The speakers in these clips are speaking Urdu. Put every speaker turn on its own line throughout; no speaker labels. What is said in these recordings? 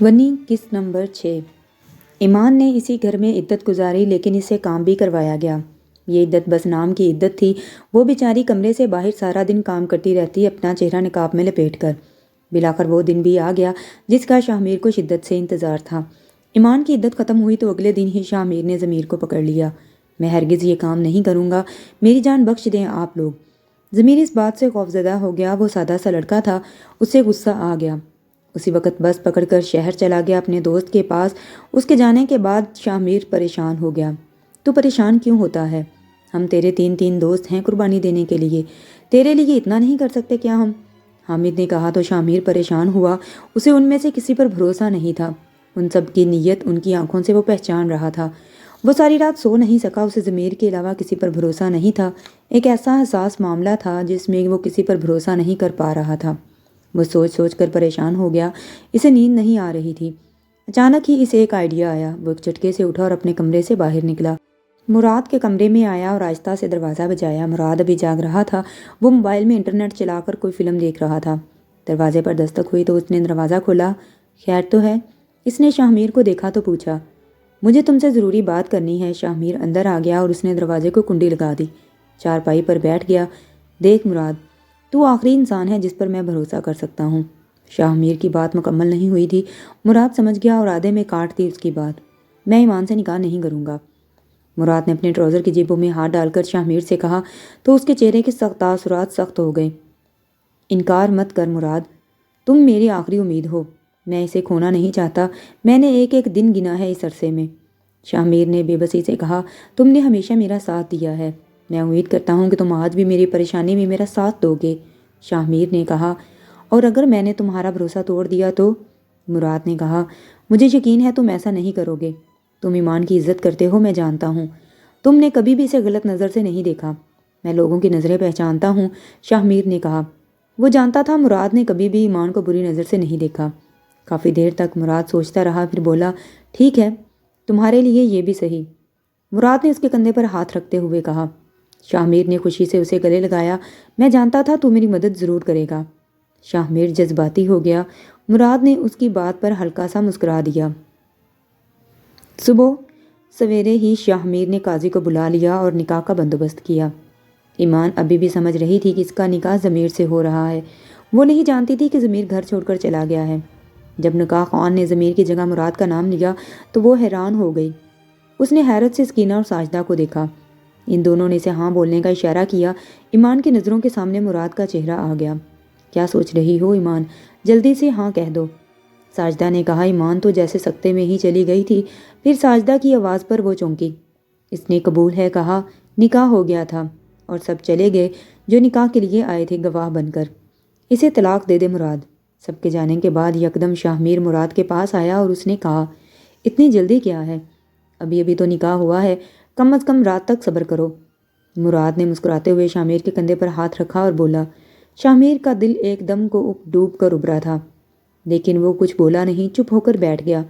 ونی قسط نمبر 6۔ ایمان نے اسی گھر میں عدت گزاری، لیکن اسے کام بھی کروایا گیا۔ یہ عدت بس نام کی عدت تھی۔ وہ بیچاری کمرے سے باہر سارا دن کام کرتی رہتی، اپنا چہرہ نقاب میں لپیٹ کر۔ بلاخر وہ دن بھی آ گیا جس کا شاہ میر کو شدت سے انتظار تھا۔ ایمان کی عدت ختم ہوئی تو اگلے دن ہی شاہ میر نے ضمیر کو پکڑ لیا۔ میں ہرگز یہ کام نہیں کروں گا، میری جان بخش دیں آپ لوگ۔ ضمیر اس بات سے خوفزدہ ہو گیا۔ وہ سادہ سا لڑکا تھا، اسے غصہ آ گیا۔ اسی وقت بس پکڑ کر شہر چلا گیا اپنے دوست کے پاس۔ اس کے جانے کے بعد شاہ میر پریشان ہو گیا۔ تو پریشان کیوں ہوتا ہے؟ ہم تیرے تین دوست ہیں قربانی دینے کے لیے، تیرے لیے اتنا نہیں کر سکتے کیا ہم؟ حامد نے کہا تو شاہ میر پریشان ہوا۔ اسے ان میں سے کسی پر بھروسہ نہیں تھا۔ ان سب کی نیت ان کی آنکھوں سے وہ پہچان رہا تھا۔ وہ ساری رات سو نہیں سکا۔ اسے ضمیر کے علاوہ کسی پر بھروسہ نہیں تھا۔ ایک ایسا حساس معاملہ تھا جس میں وہ کسی پر بھروسہ نہیں کر پا رہا تھا۔ وہ سوچ کر پریشان ہو گیا۔ اسے نیند نہیں آ رہی تھی۔ اچانک ہی اسے ایک آئیڈیا آیا۔ وہ ایک جھٹکے سے اٹھا اور اپنے کمرے سے باہر نکلا۔ مراد کے کمرے میں آیا اور آہستہ سے دروازہ بجایا۔ مراد ابھی جاگ رہا تھا۔ وہ موبائل میں انٹرنیٹ چلا کر کوئی فلم دیکھ رہا تھا۔ دروازے پر دستک ہوئی تو اس نے دروازہ کھولا۔ خیر تو ہے؟ اس نے شاہ میر کو دیکھا تو پوچھا۔ مجھے تم سے ضروری بات کرنی ہے۔ شاہ میر اندر آ گیا اور اس نے دروازے کو کنڈی لگا دی۔ چارپائی پر بیٹھ گیا۔ دیکھ مراد، تو آخری انسان ہے جس پر میں بھروسہ کر سکتا ہوں۔ شاہ میر کی بات مکمل نہیں ہوئی تھی۔ مراد سمجھ گیا اور آدھے میں کاٹ دی اس کی بات۔ میں ایمان سے نکاح نہیں کروں گا۔ مراد نے اپنے ٹراؤزر کی جیبوں میں ہاتھ ڈال کر شاہ میر سے کہا تو اس کے چہرے کے تاثرات سخت ہو گئے۔ انکار مت کر مراد، تم میری آخری امید ہو۔ میں اسے کھونا نہیں چاہتا۔ میں نے ایک ایک دن گنا ہے اس عرصے میں۔ شاہ میر نے بے بسی سے کہا، تم نے ہمیشہ میرا ساتھ دیا ہے۔ میں امید کرتا ہوں کہ تم آج بھی میری پریشانی میں میرا ساتھ دو گے۔ شاہ میر نے کہا، اور اگر میں نے تمہارا بھروسہ توڑ دیا تو؟ مراد نے کہا، مجھے یقین ہے تم ایسا نہیں کرو گے۔ تم ایمان کی عزت کرتے ہو، میں جانتا ہوں۔ تم نے کبھی بھی اسے غلط نظر سے نہیں دیکھا۔ میں لوگوں کی نظریں پہچانتا ہوں، شاہ میر نے کہا۔ وہ جانتا تھا مراد نے کبھی بھی ایمان کو بری نظر سے نہیں دیکھا۔ کافی دیر تک مراد سوچتا رہا، پھر بولا، ٹھیک ہے، تمہارے لیے یہ بھی صحیح۔ مراد نے اس کے کندھے پر ہاتھ رکھتے ہوئے کہا۔ شاہ میر نے خوشی سے اسے گلے لگایا۔ میں جانتا تھا تو میری مدد ضرور کرے گا۔ شاہ میر جذباتی ہو گیا۔ مراد نے اس کی بات پر ہلکا سا مسکرا دیا۔ صبح سویرے ہی شاہ میر نے قاضی کو بلا لیا اور نکاح کا بندوبست کیا۔ ایمان ابھی بھی سمجھ رہی تھی کہ اس کا نکاح ضمیر سے ہو رہا ہے۔ وہ نہیں جانتی تھی کہ ضمیر گھر چھوڑ کر چلا گیا ہے۔ جب نکاح خوان نے ضمیر کی جگہ مراد کا نام لیا تو وہ حیران ہو گئی۔ اس نے حیرت سے سکینہ اور ساجدہ کو دیکھا۔ ان دونوں نے اسے ہاں بولنے کا اشارہ کیا۔ ایمان کی نظروں کے سامنے مراد کا چہرہ آ گیا۔ کیا سوچ رہی ہو ایمان؟ جلدی سے ہاں کہہ دو۔ ساجدہ نے کہا۔ ایمان تو جیسے سکتے میں ہی چلی گئی تھی۔ پھر ساجدہ کی آواز پر وہ چونکی۔ اس نے قبول ہے کہا۔ نکاح ہو گیا تھا اور سب چلے گئے جو نکاح کے لیے آئے تھے گواہ بن کر۔ اسے طلاق دے دے مراد۔ سب کے جانے کے بعد یکدم شاہ میر مراد کے پاس آیا اور اس نے کہا، اتنی جلدی کیا ہے؟ ابھی تو نکاح ہوا ہے، کم از کم رات تک صبر کرو۔ مراد نے مسکراتے ہوئے شاہ میر کے کندھے پر ہاتھ رکھا اور بولا۔ شاہ میر کا دل ایک دم کو ڈوب کر ابھرا تھا، لیکن وہ کچھ بولا نہیں، چپ ہو کر بیٹھ گیا۔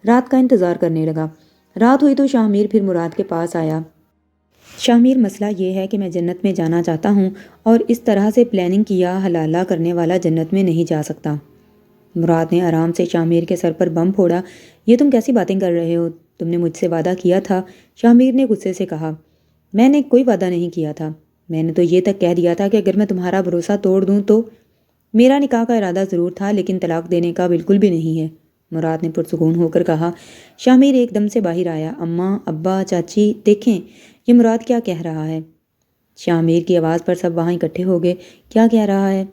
رات کا انتظار کرنے لگا۔ رات ہوئی تو شاہ میر پھر مراد کے پاس آیا۔ شاہ میر، مسئلہ یہ ہے کہ میں جنت میں جانا چاہتا ہوں اور اس طرح سے پلاننگ کیا حلالہ کرنے والا جنت میں نہیں جا سکتا۔ مراد نے آرام سے شاہ میر کے سر پر بم پھوڑا۔ یہ تم کیسی باتیں کر رہے ہو؟ تم نے مجھ سے وعدہ کیا تھا۔ شاہ میر نے غصے سے کہا، میں نے کوئی وعدہ نہیں کیا تھا۔ میں نے تو یہ تک کہہ دیا تھا کہ اگر میں تمہارا بھروسہ توڑ دوں تو؟ میرا نکاح کا ارادہ ضرور تھا، لیکن طلاق دینے کا بالکل بھی نہیں ہے، مراد نے پرسکون ہو کر کہا۔ شاہ میر ایک دم سے باہر آیا۔ اماں، ابا، چاچی، دیکھیں یہ مراد کیا کہہ رہا ہے۔ شاہ میر کی آواز پر سب وہاں اکٹھے ہو گئے۔ کیا کہہ رہا ہے؟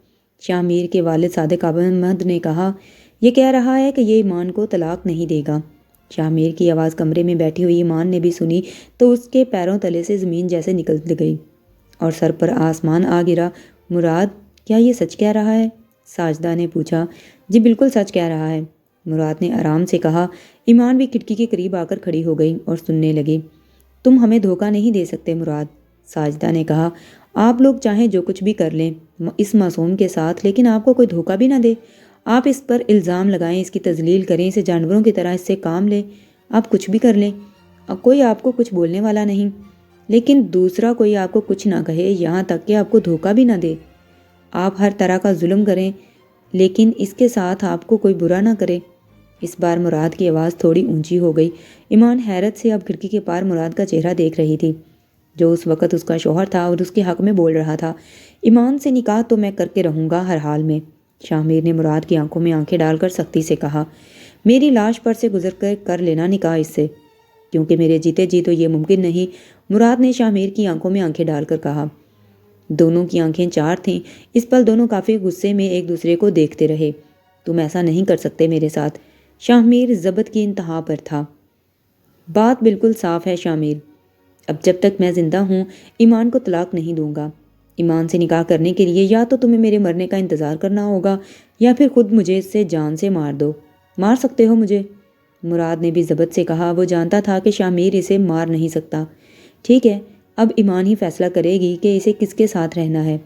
شاہ میر کے والد صادق احمد نے کہا، یہ کہہ رہا ہے کہ یہ ایمان کو طلاق نہیں دے گا۔ شاہ میر کی آواز کمرے میں بیٹھی ہوئی ایمان نے بھی سنی تو اس کے پیروں تلے سے زمین جیسے نکل گئی اور سر پر آسمان آ گرا۔ مراد، کیا یہ سچ کہہ رہا ہے؟ ساجدہ نے پوچھا۔ جی بالکل سچ کہہ رہا ہے، مراد نے آرام سے کہا۔ ایمان بھی کھڑکی کے قریب آ کر کھڑی ہو گئی اور سننے لگی۔ تم ہمیں دھوکہ نہیں دے سکتے مراد، ساجدہ نے کہا۔ آپ لوگ چاہیں جو کچھ بھی کر لیں اس معصوم کے ساتھ، لیکن آپ کو کوئی دھوکہ بھی نہ دے۔ آپ اس پر الزام لگائیں، اس کی تذلیل کریں، اسے جانوروں کی طرح اس سے کام لیں، آپ کچھ بھی کر لیں، کوئی آپ کو کچھ بولنے والا نہیں، لیکن دوسرا کوئی آپ کو کچھ نہ کہے، یہاں تک کہ آپ کو دھوکہ بھی نہ دے۔ آپ ہر طرح کا ظلم کریں لیکن اس کے ساتھ آپ کو کوئی برا نہ کرے۔ اس بار مراد کی آواز تھوڑی اونچی ہو گئی۔ ایمان حیرت سے اب کھڑکی کے پار مراد کا چہرہ دیکھ رہی تھی، جو اس وقت اس کا شوہر تھا اور اس کے حق میں بول رہا تھا۔ ایمان سے نکاح تو میں کر کے رہوں گا ہر حال میں، شاہ میر نے مراد کی آنکھوں میں آنکھیں ڈال کر سختی سے کہا۔ میری لاش پر سے گزر کر لینا نکاح اس سے، کیونکہ میرے جیتے جی تو یہ ممکن نہیں، مراد نے شاہ میر کی آنکھوں میں آنکھیں ڈال کر کہا۔ دونوں کی آنکھیں چار تھیں۔ اس پل دونوں کافی غصے میں ایک دوسرے کو دیکھتے رہے۔ تم ایسا نہیں کر سکتے میرے ساتھ، شاہ میر ضبط کی انتہا پر تھا۔ بات بالکل صاف ہے شاہ میر، اب جب تک میں زندہ ہوں ایمان کو طلاق نہیں دوں گا۔ ایمان سے نکاح کرنے کے لیے یا تو تمہیں میرے مرنے کا انتظار کرنا ہوگا یا پھر خود مجھے اس سے جان سے مار دو۔ مار سکتے ہو مجھے، مراد نے بھی ضبط سے کہا۔ وہ جانتا تھا کہ شاہ میر اسے مار نہیں سکتا۔ ٹھیک ہے، اب ایمان ہی فیصلہ کرے گی کہ اسے کس کے ساتھ رہنا ہے،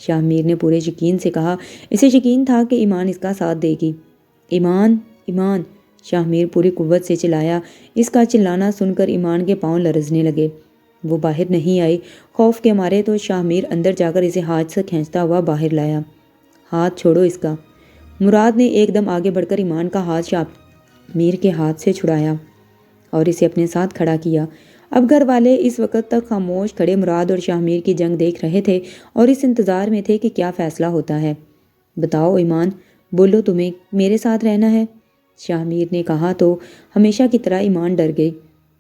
شاہ میر نے پورے یقین سے کہا۔ اسے یقین تھا کہ ایمان اس کا ساتھ دے گی۔ ایمان، ایمان، شاہ میر پوری قوت سے چلایا۔ اس کا چلانا سن کر ایمان کے پاؤں لرزنے لگے۔ وہ باہر نہیں آئی، خوف کے مارے، تو شاہ میر اندر جا کر اسے ہاتھ سے کھینچتا ہوا باہر لایا۔ ہاتھ چھوڑو اس کا، مراد نے ایک دم آگے بڑھ کر ایمان کا ہاتھ شاہ میر کے ہاتھ سے چھڑایا اور اسے اپنے ساتھ کھڑا کیا۔ اب گھر والے اس وقت تک خاموش کھڑے مراد اور شاہ میر کی جنگ دیکھ رہے تھے اور اس انتظار میں تھے کہ کیا فیصلہ ہوتا ہے۔ بتاؤ ایمان، بولو تمہیں میرے ساتھ رہنا ہے، شاہ میر نے کہا تو ہمیشہ کی طرح ایمان ڈر گئی۔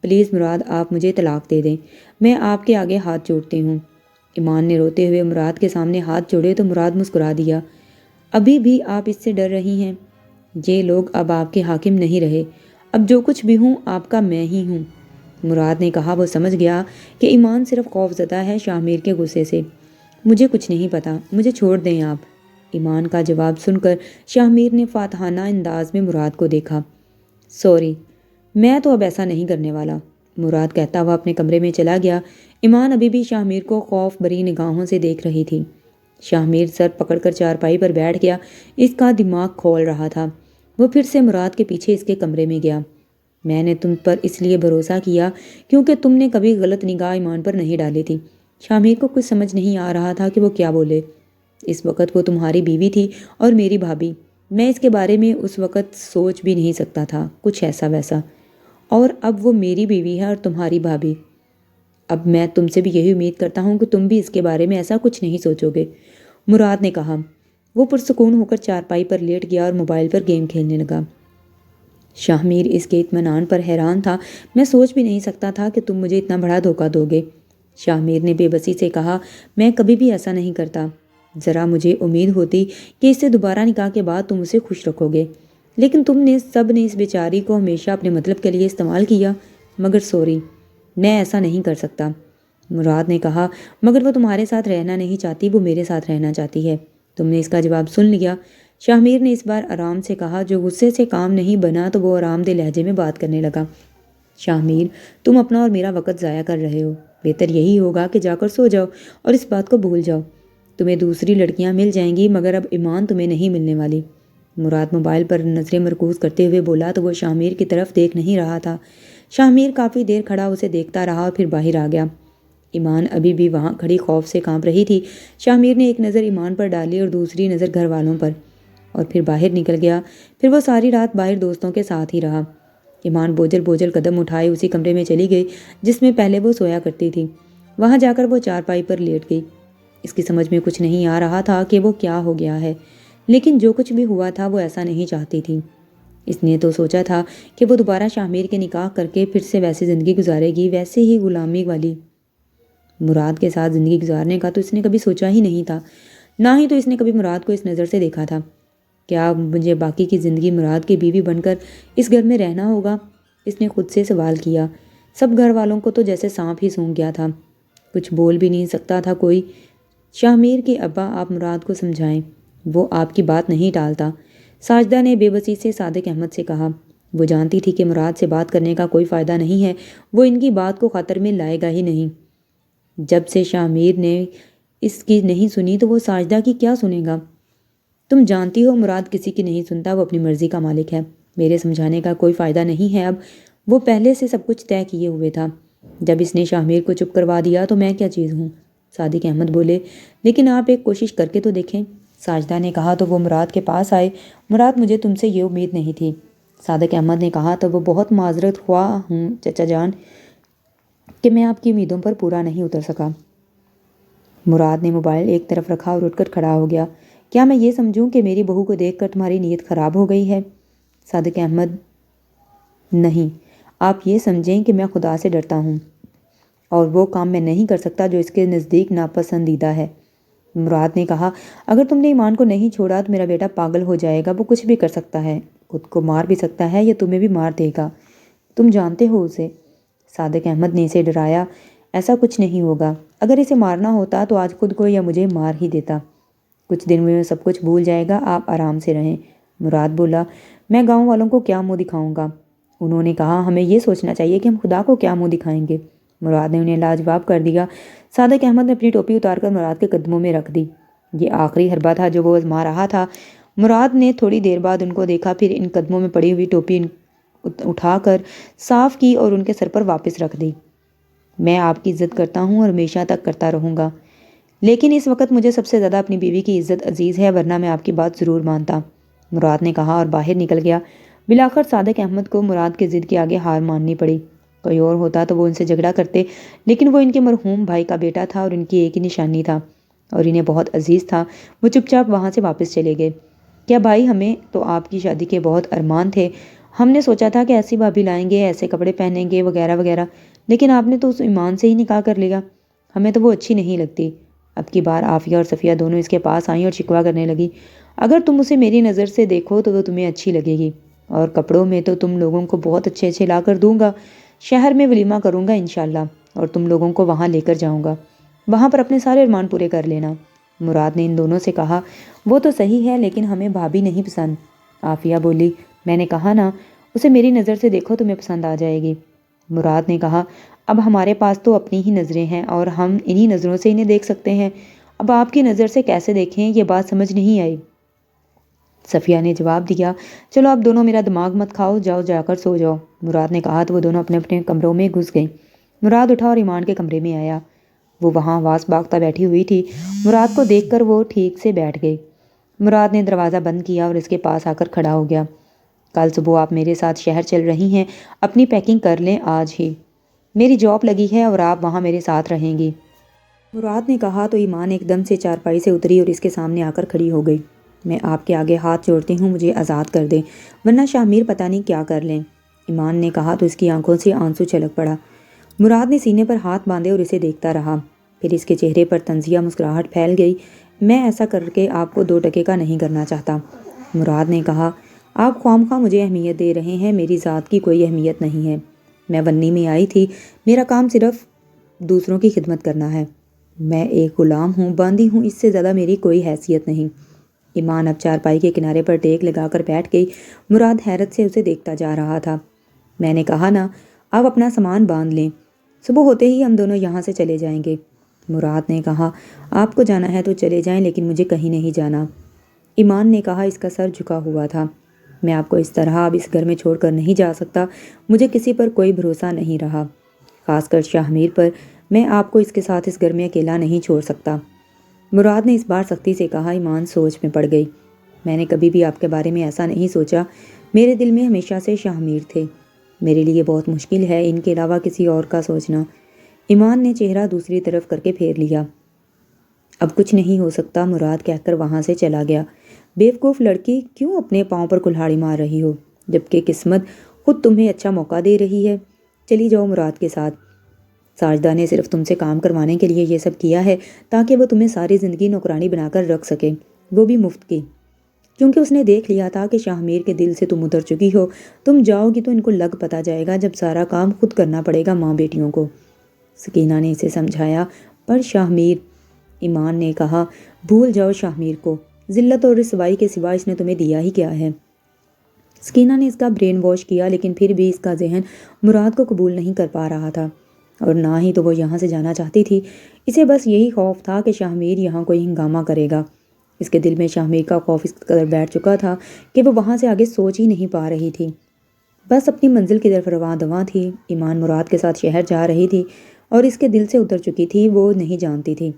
پلیز مراد، آپ مجھے طلاق دے دیں، میں آپ کے آگے ہاتھ جوڑتی ہوں۔ ایمان نے روتے ہوئے مراد کے سامنے ہاتھ جوڑے تو مراد مسکرا دیا۔ ابھی بھی آپ اس سے ڈر رہی ہیں؟ یہ لوگ اب آپ کے حاکم نہیں رہے، اب جو کچھ بھی ہوں آپ کا میں ہی ہوں، مراد نے کہا۔ وہ سمجھ گیا کہ ایمان صرف خوف زدہ ہے شاہ میر کے غصے سے۔ مجھے کچھ نہیں پتا، مجھے چھوڑ دیں آپ، ایمان کا جواب سن کر شاہ میر نے فاتحانہ انداز میں مراد کو دیکھا۔ سوری، میں تو اب ایسا نہیں کرنے والا، مراد کہتا ہوا اپنے کمرے میں چلا گیا۔ ایمان ابھی بھی شاہ میر کو خوف بری نگاہوں سے دیکھ رہی تھی۔ شاہ میر سر پکڑ کر چارپائی پر بیٹھ گیا، اس کا دماغ کھول رہا تھا۔ وہ پھر سے مراد کے پیچھے اس کے کمرے میں گیا۔ میں نے تم پر اس لیے بھروسہ کیا کیونکہ تم نے کبھی غلط نگاہ ایمان پر نہیں ڈالی تھی۔ شاہ میر کو کچھ سمجھ نہیں آ رہا تھا کہ وہ کیا بولے۔ اس وقت وہ تمہاری بیوی تھی اور میری بھابھی، میں اس کے بارے میں اس وقت سوچ بھی نہیں سکتا تھا کچھ ایسا ویسا، اور اب وہ میری بیوی ہے اور تمہاری بھابھی۔ اب میں تم سے بھی یہی امید کرتا ہوں کہ تم بھی اس کے بارے میں ایسا کچھ نہیں سوچو گے، مراد نے کہا۔ وہ پرسکون ہو کر چارپائی پر لیٹ گیا اور موبائل پر گیم کھیلنے لگا۔ شاہ میر اس کے اطمینان پر حیران تھا۔ میں سوچ بھی نہیں سکتا تھا کہ تم مجھے اتنا بڑا دھوکہ دو گے، شاہ میر نے بے بسی سے کہا۔ میں کبھی بھی ایسا نہیں کرتا، ذرا مجھے امید ہوتی کہ اس سے دوبارہ نکاح کے بعد تم اسے خوش رکھو گے، لیکن تم نے سب نے اس بیچاری کو ہمیشہ اپنے مطلب کے لیے استعمال کیا۔ مگر سوری، میں ایسا نہیں کر سکتا، مراد نے کہا۔ مگر وہ تمہارے ساتھ رہنا نہیں چاہتی، وہ میرے ساتھ رہنا چاہتی ہے۔ تم نے اس کا جواب سن لیا، شاہ میر نے اس بار آرام سے کہا۔ جو غصے سے کام نہیں بنا تو وہ آرام دہ لہجے میں بات کرنے لگا۔ شاہ میر، تم اپنا اور میرا وقت ضائع کر رہے ہو، بہتر یہی ہوگا کہ جا کر سو جاؤ اور اس بات کو بھول جاؤ۔ تمہیں دوسری لڑکیاں مل جائیں گی مگر اب ایمان تمہیں نہیں ملنے والی، مراد موبائل پر نظریں مرکوز کرتے ہوئے بولا تو وہ شاہ میر کی طرف دیکھ نہیں رہا تھا۔ شاہ میر کافی دیر کھڑا اسے دیکھتا رہا اور پھر باہر آ گیا۔ ایمان ابھی بھی وہاں کھڑی خوف سے کانپ رہی تھی۔ شاہ میر نے ایک نظر ایمان پر ڈالی اور دوسری نظر گھر والوں پر، اور پھر باہر نکل گیا۔ پھر وہ ساری رات باہر دوستوں کے ساتھ ہی رہا۔ ایمان بوجھل بوجھل قدم اٹھائے اسی کمرے میں چلی گئی جس میں پہلے وہ سویا کرتی تھی۔ وہاں جا کر وہ چارپائی پر لیٹ گئی۔ اس کی سمجھ میں کچھ نہیں آ رہا تھا کہ وہ کیا ہو گیا ہے، لیکن جو کچھ بھی ہوا تھا وہ ایسا نہیں چاہتی تھی۔ اس نے تو سوچا تھا کہ وہ دوبارہ شاہ میر کے نکاح کر کے پھر سے ویسی زندگی گزارے گی، ویسے ہی غلامی والی۔ مراد کے ساتھ زندگی گزارنے کا تو اس نے کبھی سوچا ہی نہیں تھا، نہ ہی تو اس نے کبھی مراد کو اس نظر سے دیکھا تھا۔ کیا مجھے باقی کی زندگی مراد کی بیوی بن کر اس گھر میں رہنا ہوگا؟ اس نے خود سے سوال کیا۔ سب گھر والوں کو تو جیسے سانپ ہی سونگھ گیا تھا، کچھ بول بھی نہیں سکتا تھا کوئی۔ شاہ میر کے ابا، آپ مراد کو سمجھائیں، وہ آپ کی بات نہیں ٹالتا، ساجدہ نے بے بسی سے صادق احمد سے کہا۔ وہ جانتی تھی کہ مراد سے بات کرنے کا کوئی فائدہ نہیں ہے، وہ ان کی بات کو خاطر میں لائے گا ہی نہیں۔ جب سے شاہ میر نے اس کی نہیں سنی تو وہ ساجدہ کی کیا سنے گا؟ تم جانتی ہو مراد کسی کی نہیں سنتا، وہ اپنی مرضی کا مالک ہے، میرے سمجھانے کا کوئی فائدہ نہیں ہے اب، وہ پہلے سے سب کچھ طے کیے ہوئے تھا۔ جب اس نے شاہ میر کو چپ کروا دیا تو میں کیا چیز ہوں؟ صادق احمد بولے۔ لیکن آپ ایک کوشش کر کے تو دیکھیں، ساجدہ نے کہا تو وہ مراد کے پاس آئے۔ مراد، مجھے تم سے یہ امید نہیں تھی، صادق احمد نے کہا تو وہ بہت معذرت خواہ ہوں چچا جان کہ میں آپ کی امیدوں پر پورا نہیں اتر سکا۔ مراد نے موبائل ایک طرف رکھا اور اٹھ کر کھڑا ہو گیا۔ کیا میں یہ سمجھوں کہ میری بہو کو دیکھ کر تمہاری نیت خراب ہو گئی ہے؟ صادق احمد: نہیں، آپ یہ سمجھیں کہ میں خدا سے ڈرتا ہوں اور وہ کام میں نہیں کر سکتا جو اس کے نزدیک ناپسندیدہ ہے۔ مراد نے کہا، اگر تم نے ایمان کو نہیں چھوڑا تو میرا بیٹا پاگل ہو جائے گا، وہ کچھ بھی کر سکتا ہے، خود کو مار بھی سکتا ہے یا تمہیں بھی مار دے گا، تم جانتے ہو اسے۔ صادق احمد نے اسے ڈرایا، ایسا کچھ نہیں ہوگا، اگر اسے مارنا ہوتا تو آج خود کو یا مجھے مار ہی دیتا، کچھ دن میں سب کچھ بھول جائے گا، آپ آرام سے رہیں۔ مراد بولا، میں گاؤں والوں کو کیا منہ دکھاؤں گا؟ انہوں نے کہا، ہمیں یہ سوچنا چاہیے کہ ہم خدا کو کیا منہ دکھائیں گے۔ مراد نے انہیں لاجواب کر دیا۔ صادق احمد نے اپنی ٹوپی اتار کر مراد کے قدموں میں رکھ دی۔ یہ آخری حربہ تھا جو وہ آزما رہا تھا۔ مراد نے تھوڑی دیر بعد ان کو دیکھا، پھر ان قدموں میں پڑی ہوئی ٹوپی اٹھا کر صاف کی اور ان کے سر پر واپس رکھ دی۔ میں آپ کی عزت کرتا ہوں اور ہمیشہ تک کرتا رہوں گا، لیکن اس وقت مجھے سب سے زیادہ اپنی بیوی کی عزت عزیز ہے، ورنہ میں آپ کی بات ضرور مانتا، مراد نے کہا اور باہر نکل گیا۔ بالآخر صادق احمد کو مراد کے ضد کے آگے ہار ماننی پڑی۔ کوئی اور ہوتا تو وہ ان سے جھگڑا کرتے، لیکن وہ ان کے مرحوم بھائی کا بیٹا تھا اور ان کی ایک ہی نشانی تھا اور انہیں بہت عزیز تھا۔ وہ چپ چاپ وہاں سے واپس چلے گئے۔ کیا بھائی، ہمیں تو آپ کی شادی کے بہت ارمان تھے، ہم نے سوچا تھا کہ ایسی بھابھی لائیں گے، ایسے کپڑے پہنیں گے وغیرہ وغیرہ، لیکن آپ نے تو اس ایمان سے ہی نکاح کر لیا، ہمیں تو وہ اچھی نہیں لگتی۔ اب کی بار عافیہ اور صفیہ دونوں اس کے پاس آئیں اور شکوہ کرنے لگی، اگر تم اسے میری نظر سے دیکھو تو وہ تمہیں اچھی لگے گی، اور کپڑوں میں تو تم لوگوں کو بہت اچھے اچھے لا کر دوں گا، شہر میں ولیمہ کروں گا انشاءاللہ، اور تم لوگوں کو وہاں لے کر جاؤں گا، وہاں پر اپنے سارے ارمان پورے کر لینا۔ مراد نے ان دونوں سے کہا، وہ تو صحیح ہے لیکن ہمیں بھابھی نہیں پسند۔ عافیہ بولی، میں نے کہا نا، اسے میری نظر سے دیکھو تمہیں پسند آ جائے گی۔ مراد نے کہا، اب ہمارے پاس تو اپنی ہی نظریں ہیں اور ہم انہی نظروں سے انہیں دیکھ سکتے ہیں، اب آپ کی نظر سے کیسے دیکھیں، یہ بات سمجھ نہیں آئی۔ صفیہ نے جواب دیا، چلو آپ دونوں میرا دماغ مت کھاؤ، جاؤ جا کر سو جاؤ۔ مراد نے کہا تو وہ دونوں اپنے اپنے کمروں میں گھس گئیں۔ مراد اٹھا اور ایمان کے کمرے میں آیا، وہ وہاں واس باختہ بیٹھی ہوئی تھی۔ مراد کو دیکھ کر وہ ٹھیک سے بیٹھ گئی۔ مراد نے دروازہ بند کیا اور اس کے پاس آ کر کھڑا ہو گیا۔ کل صبح آپ میرے ساتھ شہر چل رہی ہیں، اپنی پیکنگ کر لیں آج ہی، میری جاب لگی ہے اور آپ وہاں میرے ساتھ رہیں گی۔ مراد نے کہا تو ایمان ایک دم سے چارپائی سے اتری اور اس کے سامنے آ کر کھڑی ہو گئی۔ میں آپ کے آگے ہاتھ جوڑتی ہوں، مجھے آزاد کر دیں، ورنہ شاہ پتہ نہیں کیا کر لیں۔ ایمان نے کہا تو اس کی آنکھوں سے آنسو چھلک پڑا۔ مراد نے سینے پر ہاتھ باندھے اور اسے دیکھتا رہا، پھر اس کے چہرے پر طنزیہ مسکراہٹ پھیل گئی۔ میں ایسا کر کے آپ کو 2 ٹکے کا نہیں کرنا چاہتا، مراد نے کہا، آپ خواہ مجھے اہمیت دے رہے ہیں، میری ذات کی کوئی اہمیت نہیں ہے، میں ونی میں آئی تھی، میرا کام صرف دوسروں کی خدمت کرنا ہے، میں ایک غلام ہوں، باندھی ہوں، اس سے زیادہ میری کوئی حیثیت نہیں۔ ایمان اب چارپائی کے کنارے پر ٹیک لگا کر بیٹھ گئی۔ مراد حیرت سے اسے دیکھتا جا رہا تھا۔ میں نے کہا نا، آپ اپنا سامان باندھ لیں، صبح ہوتے ہی ہم دونوں یہاں سے چلے جائیں گے۔ مراد نے کہا، آپ کو جانا ہے تو چلے جائیں، لیکن مجھے کہیں نہیں جانا۔ ایمان نے کہا، اس کا سر جھکا ہوا تھا، میں آپ کو اس طرح اب اس گھر میں چھوڑ کر نہیں جا سکتا، مجھے کسی پر کوئی بھروسہ نہیں رہا، خاص کر شاہ پر، میں آپ کو اس کے ساتھ اس گھر میں اکیلا نہیں چھوڑ سکتا۔ مراد نے اس بار سختی سے کہا۔ ایمان سوچ میں پڑ گئی۔ میں نے کبھی بھی آپ کے بارے میں ایسا نہیں سوچا، میرے دل میں ہمیشہ سے شاہ تھے، میرے لیے بہت مشکل ہے ان کے علاوہ کسی اور کا سوچنا۔ ایمان نے چہرہ دوسری طرف کر کے پھیر لیا۔ اب کچھ نہیں ہو سکتا، مراد کہہ کر وہاں سے چلا گیا۔ بیوقوف لڑکی، کیوں اپنے پاؤں پر کلہاڑی مار رہی ہو، جبکہ قسمت خود تمہیں اچھا موقع دے رہی ہے، چلی جاؤ مراد کے ساتھ۔ ساجدہ نے صرف تم سے کام کروانے کے لیے یہ سب کیا ہے تاکہ وہ تمہیں ساری زندگی نوکرانی بنا کر رکھ سکے، وہ بھی مفت کی، کیونکہ اس نے دیکھ لیا تھا کہ شاہ کے دل سے تم اتر چکی ہو، تم جاؤ گی تو ان کو لگ پتا جائے گا، جب سارا کام خود کرنا پڑے گا ماں بیٹیوں کو۔ سکینہ نے اسے سمجھایا، پر شاہ ایمان نے کہا، بھول جاؤ شاہ کو، ذلت اور رسوائی کے سوا اس نے تمہیں دیا ہی کیا ہے۔ سکینہ نے اس کا برین واش کیا، لیکن پھر بھی اس کا ذہن مراد کو قبول نہیں کر پا رہا تھا، اور نہ ہی تو وہ یہاں سے جانا چاہتی تھی۔ اسے بس یہی خوف تھا کہ شاہ یہاں کوئی ہنگامہ کرے گا۔ اس کے دل میں شاہ کا خوف اس قدر بیٹھ چکا تھا کہ وہ وہاں سے آگے سوچ ہی نہیں پا رہی تھی، بس اپنی منزل کی طرف رواں دواں تھی۔ ایمان مراد کے ساتھ شہر جا رہی تھی اور اس کے دل سے اتر چکی تھی، وہ نہیں جانتی تھی۔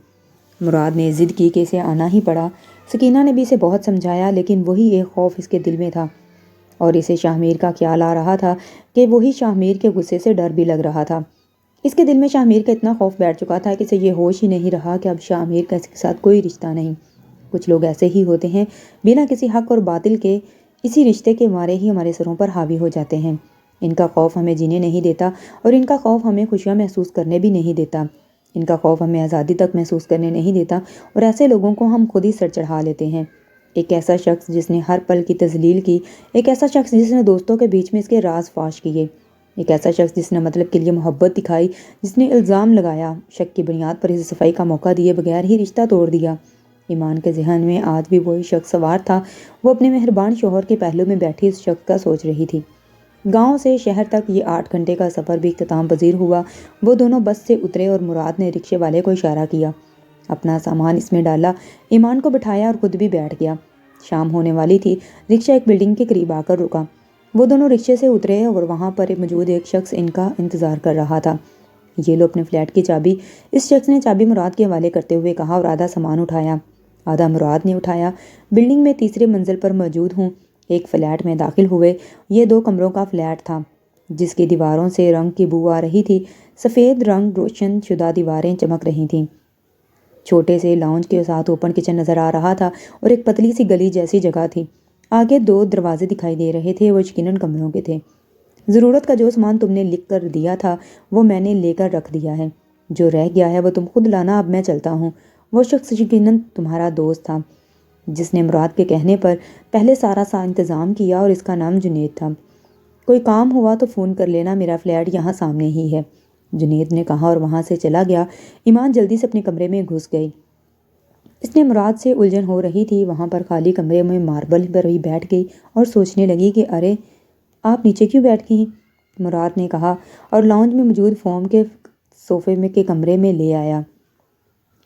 مراد نے ضد کی کہ اسے آنا ہی پڑا۔ سکینہ نے بھی اسے بہت سمجھایا، لیکن وہی ایک خوف اس کے دل میں تھا، اور اسے شاہ میر کا خیال آ رہا تھا کہ وہی شاہ میر کے غصے سے ڈر بھی لگ رہا تھا۔ اس کے دل میں شاہ میر کا اتنا خوف بیٹھ چکا تھا کہ اسے یہ ہوش ہی نہیں رہا کہ اب شاہ میر کا اس کے ساتھ کوئی رشتہ نہیں۔ کچھ لوگ ایسے ہی ہوتے ہیں، بنا کسی حق اور باطل کے اسی رشتے کے مارے ہی ہمارے سروں پر حاوی ہو جاتے ہیں۔ ان کا خوف ہمیں جینے نہیں دیتا اور ان کا خوف ہمیں خوشیاں محسوس کرنے بھی نہیں دیتا۔ ان کا خوف ہمیں آزادی تک محسوس کرنے نہیں دیتا اور ایسے لوگوں کو ہم خود ہی سر چڑھا لیتے ہیں۔ ایک ایسا شخص جس نے ہر پل کی تذلیل کی، ایک ایسا شخص جس نے دوستوں کے بیچ میں اس کے راز فاش کیے، ایک ایسا شخص جس نے مطلب کے لیے محبت دکھائی، جس نے الزام لگایا، شک کی بنیاد پر اسے صفائی کا موقع دیے بغیر ہی رشتہ توڑ دیا۔ ایمان کے ذہن میں آج بھی وہی شخص سوار تھا۔ وہ اپنے مہربان شوہر کے پہلو میں بیٹھی اس شخص کا سوچ رہی تھی۔ گاؤں سے شہر تک یہ 8 گھنٹے کا سفر بھی اختتام پذیر ہوا۔ وہ دونوں بس سے اترے اور مراد نے رکشے والے کو اشارہ کیا۔ اپنا سامان اس میں ڈالا، ایمان کو بٹھایا اور خود بھی بیٹھ گیا۔ شام ہونے والی تھی۔ رکشہ ایک بلڈنگ کے قریب آ کر رکا۔ وہ دونوں رکشے سے اترے اور وہاں پر موجود ایک شخص ان کا انتظار کر رہا تھا۔ یہ لو اپنے فلیٹ کی چابی، اس شخص نے چابی مراد کے حوالے کرتے ہوئے کہا اور آدھا سامان اٹھایا۔ آدھا مراد نے اٹھایا۔ بلڈنگ میں تیسرے منزل پر موجود ہوں ایک فلیٹ میں داخل ہوئے۔ یہ 2 کمروں کا فلیٹ تھا جس کی دیواروں سے رنگ کی بو آ رہی تھی۔ سفید رنگ روشن شدہ دیواریں چمک رہی تھیں۔ چھوٹے سے لاؤنج کے ساتھ اوپن کچن نظر آ رہا تھا اور ایک پتلی سی گلی جیسی جگہ تھی۔ آگے 2 دروازے دکھائی دے رہے تھے، وہ یقیناً کمروں کے تھے۔ ضرورت کا جو سامان تم نے لکھ کر دیا تھا وہ میں نے لے کر رکھ دیا ہے، جو رہ گیا ہے وہ تم خود لانا، اب میں چلتا ہوں۔ وہ شخص یقیناً تمہارا دوست تھا جس نے مراد کے کہنے پر پہلے سارا انتظام کیا اور اس کا نام جنید تھا۔ کوئی کام ہوا تو فون کر لینا، میرا فلیٹ یہاں سامنے ہی ہے، جنید نے کہا اور وہاں سے چلا گیا۔ ایمان جلدی سے اپنے کمرے میں گھس گئی۔ اس نے مراد سے الجھن ہو رہی تھی۔ وہاں پر خالی کمرے میں ماربل پر ہی بیٹھ گئی اور سوچنے لگی کہ ارے آپ نیچے کیوں بیٹھ گئی؟ مراد نے کہا اور لاؤنج میں موجود فوم کے صوفے میں کے کمرے میں لے آیا۔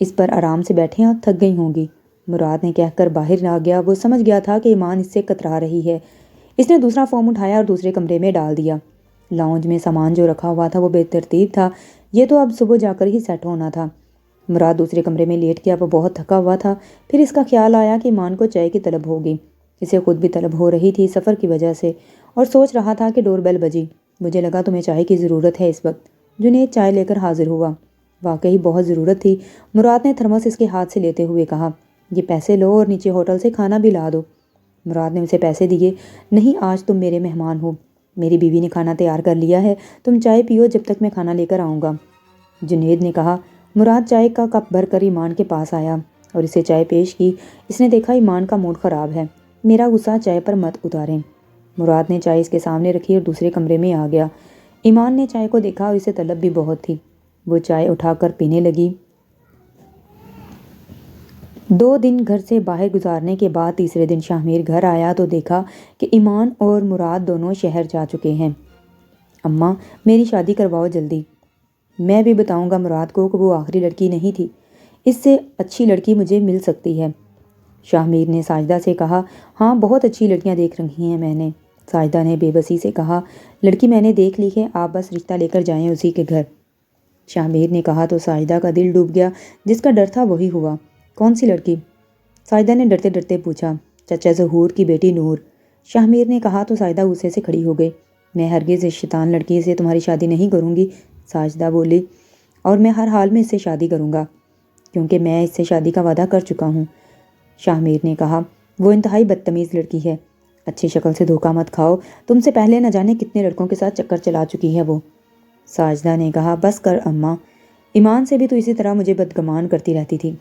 اس پر آرام سے بیٹھیں، آپ تھک گئی ہوں گی، مراد نے کہہ کر باہر آ گیا۔ وہ سمجھ گیا تھا کہ ایمان اس سے کترا رہی ہے۔ اس نے دوسرا فارم اٹھایا اور دوسرے کمرے میں ڈال دیا۔ لاؤنج میں سامان جو رکھا ہوا تھا وہ بے ترتیب تھا، یہ تو اب صبح جا کر ہی سیٹ ہونا تھا۔ مراد دوسرے کمرے میں لیٹ گیا، وہ بہت تھکا ہوا تھا۔ پھر اس کا خیال آیا کہ ایمان کو چائے کی طلب ہوگی، اسے خود بھی طلب ہو رہی تھی سفر کی وجہ سے، اور سوچ رہا تھا کہ ڈور بیل بجی۔ مجھے لگا تمہیں چائے کی ضرورت ہے اس وقت۔ جنید چائے لے کر حاضر ہوا۔ واقعی بہت ضرورت تھی، مراد نے تھرمس اس کے ہاتھ سے لیتے ہوئے کہا۔ یہ پیسے لو اور نیچے ہوٹل سے کھانا بھی لا دو۔ مراد نے اسے پیسے دیے۔ نہیں، آج تم میرے مہمان ہو، میری بیوی نے کھانا تیار کر لیا ہے، تم چائے پیو جب تک میں کھانا لے کر آؤں گا، جنید نے کہا۔ مراد چائے کا کپ بھر کر ایمان کے پاس آیا اور اسے چائے پیش کی۔ اس نے دیکھا ایمان کا موڈ خراب ہے، میرا غصہ چائے پر مت اتاریں۔ مراد نے چائے اس کے سامنے رکھی اور دوسرے کمرے میں آ گیا۔ ایمان نے چائے کو دیکھا اور اسے طلب بھی بہت تھی۔ وہ چائے اٹھا کر پینے لگی۔ 2 دن گھر سے باہر گزارنے کے بعد تیسرے دن شاہ میر گھر آیا تو دیکھا کہ ایمان اور مراد دونوں شہر جا چکے ہیں۔ اماں، میری شادی کرواؤ جلدی۔ میں بھی بتاؤں گا مراد کو کہ وہ آخری لڑکی نہیں تھی، اس سے اچھی لڑکی مجھے مل سکتی ہے، شاہ میر نے ساجدہ سے کہا۔ ہاں، بہت اچھی لڑکیاں دیکھ رکھی ہیں میں نے، ساجدہ نے بے بسی سے کہا۔ لڑکی میں نے دیکھ لی ہے، آپ بس رشتہ لے کر جائیں اسی کے گھر، شاہ میر نے کہا تو ساجدہ کا دل ڈوب گیا۔ جس کا ڈر تھا وہی ہوا۔ کون سی لڑکی؟ ساجدہ نے ڈرتے ڈرتے پوچھا۔ چچا ظہور کی بیٹی نور، شاہ میر نے کہا تو ساجدہ غصے سے کھڑی ہو گئی۔ میں ہرگز اس شیطان لڑکی سے تمہاری شادی نہیں کروں گی، ساجدہ بولی، اور میں ہر حال میں اس سے شادی کروں گا کیونکہ میں اس سے شادی کا وعدہ کر چکا ہوں، شاہ میر نے کہا۔ وہ انتہائی بدتمیز لڑکی ہے، اچھی شکل سے دھوکہ مت کھاؤ، تم سے پہلے نہ جانے کتنے لڑکوں کے ساتھ چکر چلا چکی ہے وہ، ساجدہ نے کہا۔ بس کر اماں، ایمان سے بھی تو اسی طرح مجھے بدگمان کرتی رہتی تھی،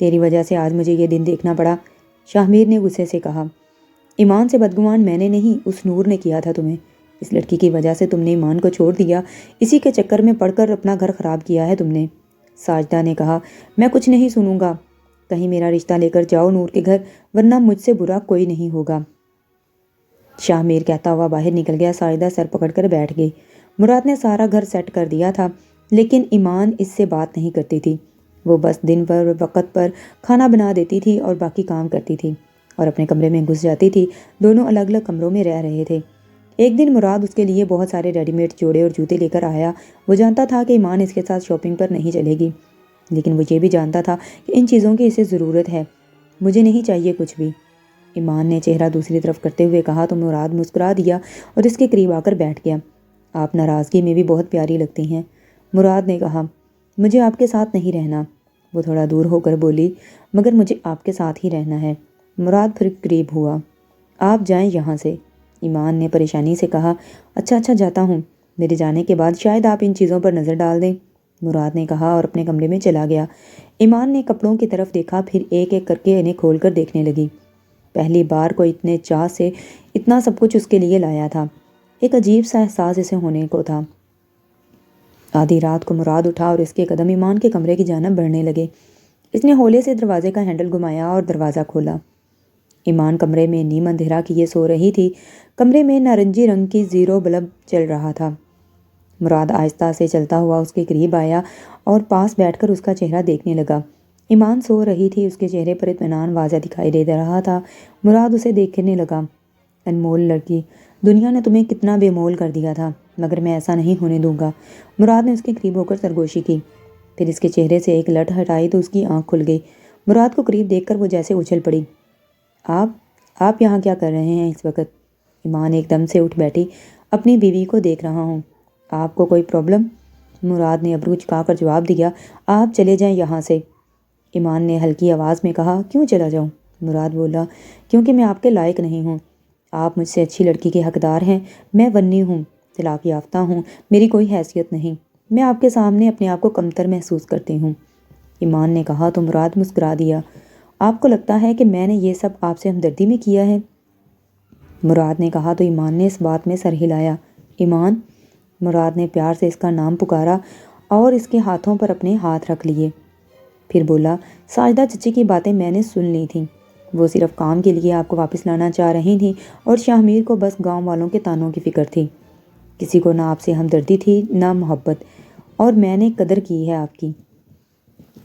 تیری وجہ سے آج مجھے یہ دن دیکھنا پڑا، شاہ میر نے غصے سے کہا۔ ایمان سے بدگمان میں نے نہیں، اس نور نے کیا تھا تمہیں، اس لڑکی کی وجہ سے تم نے ایمان کو چھوڑ دیا، اسی کے چکر میں پڑھ کر اپنا گھر خراب کیا ہے تم نے، ساجدہ نے کہا۔ میں کچھ نہیں سنوں گا، کہیں میرا رشتہ لے کر جاؤ نور کے گھر، ورنہ مجھ سے برا کوئی نہیں ہوگا، شاہ میر کہتا ہوا باہر نکل گیا۔ ساجدہ سر پکڑ کر بیٹھ گئی۔ مراد نے سارا گھر سیٹ کر دیا تھا لیکن ایمان اس سے بات نہیں کرتی تھی۔ وہ بس دن پر وقت پر کھانا بنا دیتی تھی اور باقی کام کرتی تھی اور اپنے کمرے میں گھس جاتی تھی۔ دونوں الگ الگ کمروں میں رہ رہے تھے۔ ایک دن مراد اس کے لیے بہت سارے ریڈی میڈ جوڑے اور جوتے لے کر آیا۔ وہ جانتا تھا کہ ایمان اس کے ساتھ شاپنگ پر نہیں چلے گی، لیکن وہ یہ بھی جانتا تھا کہ ان چیزوں کی اسے ضرورت ہے۔ مجھے نہیں چاہیے کچھ بھی، ایمان نے چہرہ دوسری طرف کرتے ہوئے کہا تو مراد مسکرا دیا اور اس کے قریب آ کر بیٹھ گیا۔ آپ ناراضگی میں بھی بہت پیاری لگتی ہیں، مراد نے کہا۔ مجھے آپ کے ساتھ نہیں رہنا، وہ تھوڑا دور ہو کر بولی، مگر مجھے آپ کے ساتھ ہی رہنا ہے۔ مراد پھر قریب ہوا۔ آپ جائیں یہاں سے، ایمان نے پریشانی سے کہا۔ اچھا جاتا ہوں، میرے جانے کے بعد شاید آپ ان چیزوں پر نظر ڈال دیں، مراد نے کہا اور اپنے کمرے میں چلا گیا۔ ایمان نے کپڑوں کی طرف دیکھا، پھر ایک ایک کر کے انہیں کھول کر دیکھنے لگی۔ پہلی بار کوئی اتنے چاہ سے اتنا سب کچھ اس کے لیے لایا تھا۔ ایک عجیب سا احساس اسے ہونے کو تھا۔ آدھی رات کو مراد اٹھا اور اس کے قدم ایمان کے کمرے کی جانب بڑھنے لگے۔ اس نے ہولے سے دروازے کا ہینڈل گھمایا اور دروازہ کھولا۔ ایمان کمرے میں نیم اندھیرا کیے سو رہی تھی۔ کمرے میں نارنجی رنگ کی زیرو بلب چل رہا تھا۔ مراد آہستہ سے چلتا ہوا اس کے قریب آیا اور پاس بیٹھ کر اس کا چہرہ دیکھنے لگا۔ ایمان سو رہی تھی، اس کے چہرے پر اطمینان واضح دکھائی دے رہا تھا۔ مراد اسے دیکھنے لگا۔ انمول لڑکی، دنیا نے تمہیں کتنا بے مول کر دیا تھا، مگر میں ایسا نہیں ہونے دوں گا۔ مراد نے اس کے قریب ہو کر سرگوشی کی، پھر اس کے چہرے سے ایک لٹ ہٹائی تو اس کی آنکھ کھل گئی۔ مراد کو قریب دیکھ کر وہ جیسے اچھل پڑی۔ آپ یہاں کیا کر رہے ہیں اس وقت؟ ایمان ایک دم سے اٹھ بیٹھی۔ اپنی بیوی کو دیکھ رہا ہوں۔ آپ کو کوئی پرابلم؟ مراد نے ابرو جھکا کر جواب دیا۔ آپ چلے جائیں یہاں سے، ایمان نے ہلکی آواز میں کہا۔ کیوں چلا جاؤں؟ مراد بولا۔ کیونکہ میں آپ کے لائق نہیں ہوں۔ آپ مجھ سے اچھی لڑکی کے حقدار ہیں۔ میں ونی ہوں، طلاق یافتہ ہوں، میری کوئی حیثیت نہیں۔ میں آپ کے سامنے اپنے آپ کو کمتر محسوس کرتی ہوں، ایمان نے کہا تو مراد مسکرا دیا۔ آپ کو لگتا ہے کہ میں نے یہ سب آپ سے ہمدردی میں کیا ہے؟ مراد نے کہا تو ایمان نے اس بات میں سر ہلایا۔ ایمان، مراد نے پیار سے اس کا نام پکارا اور اس کے ہاتھوں پر اپنے ہاتھ رکھ لیے۔ پھر بولا، ساجدہ چچی کی باتیں میں نے سن لی تھیں۔ وہ صرف کام کے لیے آپ کو واپس لانا چاہ رہی تھیں اور شاہ میر کو بس گاؤں والوں کے تانوں کی فکر تھی۔ کسی کو نہ آپ سے ہمدردی تھی نہ محبت، اور میں نے قدر کی ہے آپ کی۔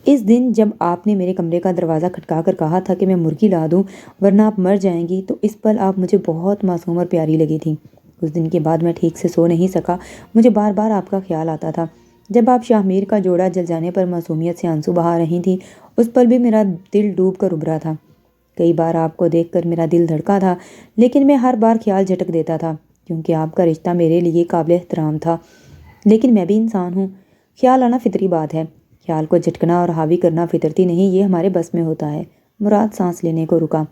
اس دن جب آپ نے میرے کمرے کا دروازہ کھٹکا کر کہا تھا کہ میں مرغی لا دوں ورنہ آپ مر جائیں گی، تو اس پل آپ مجھے بہت معصوم اور پیاری لگی تھی۔ اس دن کے بعد میں ٹھیک سے سو نہیں سکا، مجھے بار بار آپ کا خیال آتا تھا۔ جب آپ شاہ میر کا جوڑا جل جانے پر معصومیت سے آنسو بہا رہی تھیں، اس پل بھی میرا دل ڈوب کر ابھرا تھا۔ کئی بار آپ کو دیکھ کر میرا دل دھڑکا تھا، لیکن میں ہر بار خیال جھٹک دیتا تھا، کیونکہ آپ کا رشتہ میرے لیے قابل احترام تھا۔ لیکن میں بھی انسان ہوں، خیال آنا فطری بات ہے۔ خیال کو جھٹکنا اور حاوی کرنا فطرتی نہیں، یہ ہمارے بس میں ہوتا ہے۔ مراد سانس لینے کو رکا،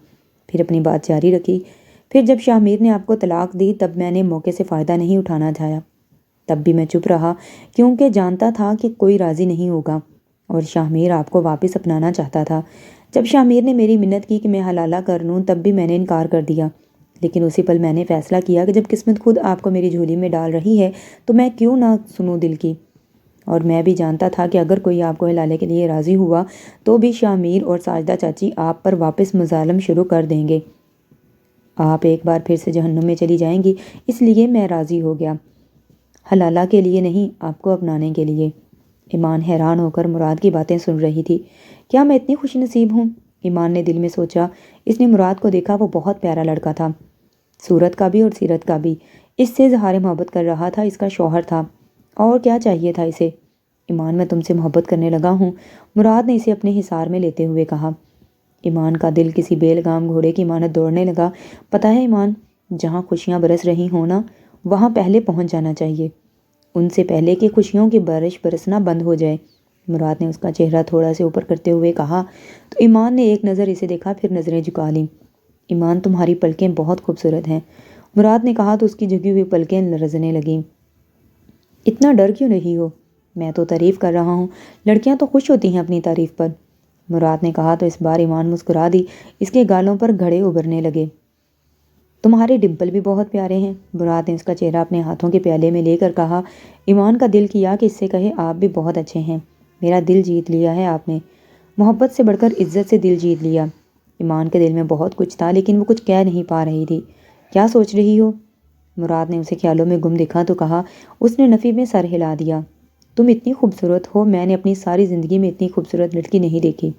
پھر اپنی بات جاری رکھی۔ پھر جب شاہ میر نے آپ کو طلاق دی تب میں نے موقع سے فائدہ نہیں اٹھانا چاہا۔ تب بھی میں چپ رہا، کیونکہ جانتا تھا کہ کوئی راضی نہیں ہوگا اور شاہ میر آپ کو واپس اپنانا چاہتا تھا۔ جب شاہ میر نے میری منت کی کہ میں حلالہ کر لوں تب بھی میں نے انکار کر دیا، لیکن اسی پل میں نے فیصلہ کیا کہ جب قسمت خود آپ کو میری جھولی میں ڈال رہی ہے تو میں کیوں نہ سنوں دل کی۔ اور میں بھی جانتا تھا کہ اگر کوئی آپ کو حلالے کے لیے راضی ہوا تو بھی شاہ میر اور ساجدہ چاچی آپ پر واپس مظالم شروع کر دیں گے۔ آپ ایک بار پھر سے جہنم میں چلی جائیں گی، اس لیے میں راضی ہو گیا، حلالہ کے لیے نہیں، آپ کو اپنانے کے لیے۔ ایمان حیران ہو کر مراد کی باتیں سن رہی تھی۔ کیا میں اتنی خوش نصیب ہوں؟ ایمان نے دل میں سوچا۔ اس نے مراد کو دیکھا، وہ بہت پیارا لڑکا تھا، صورت کا بھی اور سیرت کا بھی۔ اس سے اظہار محبت کر رہا تھا، اس کا شوہر تھا، اور کیا چاہیے تھا اسے؟ ایمان، میں تم سے محبت کرنے لگا ہوں، مراد نے اسے اپنے حصار میں لیتے ہوئے کہا۔ ایمان کا دل کسی بے لگام گھوڑے کی مانند دوڑنے لگا۔ پتہ ہے ایمان، جہاں خوشیاں برس رہی ہوں نا، وہاں پہلے پہنچ جانا چاہیے، ان سے پہلے کہ خوشیوں کی بارش برسنا بند ہو جائے، مراد نے اس کا چہرہ تھوڑا سے اوپر کرتے ہوئے کہا تو ایمان نے ایک نظر اسے دیکھا، پھر نظریں جھکا لیں۔ ایمان، تمہاری پلکیں بہت خوبصورت ہیں، مراد نے کہا تو اس کی جھکی ہوئی پلکیں لرزنے لگیں۔ اتنا ڈر کیوں رہی ہو؟ میں تو تعریف کر رہا ہوں، لڑکیاں تو خوش ہوتی ہیں اپنی تعریف پر، مراد نے کہا تو اس بار ایمان مسکرا دی، اس کے گالوں پر گھڑے ابھرنے لگے۔ تمہارے ڈمپل بھی بہت پیارے ہیں، مراد نے اس کا چہرہ اپنے ہاتھوں کے پیالے میں لے کر کہا۔ ایمان کا دل کیا کہ اس سے کہے آپ بھی بہت اچھے ہیں، میرا دل جیت لیا ہے آپ نے، محبت سے بڑھ کر عزت سے دل جیت لیا۔ ایمان کے دل میں بہت کچھ تھا لیکن وہ کچھ کہہ نہیں پا رہی تھی۔ کیا سوچ رہی ہو؟ مراد نے اسے خیالوں میں گم دیکھا تو کہا۔ اس نے نفی میں سر ہلا دیا۔ تم اتنی خوبصورت ہو، میں نے اپنی ساری زندگی میں اتنی خوبصورت لڑکی نہیں دیکھی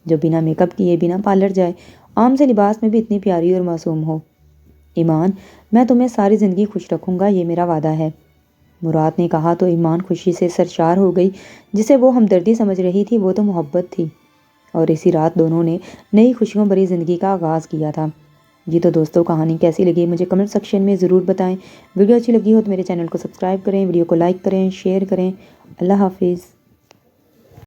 جو بنا میک اپ کیے، بنا پارلر جائے، عام سے لباس میں بھی اتنی پیاری اور معصوم ہو۔ ایمان، میں تمہیں ساری زندگی خوش رکھوں گا، یہ میرا وعدہ ہے، مراد نے کہا تو ایمان خوشی سے سرشار ہو گئی۔ جسے وہ ہمدردی سمجھ رہی تھی وہ تو محبت تھی، اور اسی رات دونوں نے نئی خوشیوں بھری زندگی کا آغاز کیا تھا۔ جی تو دوستوں کہانی کیسی لگی مجھے کمنٹ سیکشن میں ضرور بتائیں. ویڈیو اچھی لگی ہو تو میرے چینل کو سبسکرائب کریں, ویڈیو کو لائک کریں, شیئر کریں. اللہ حافظ.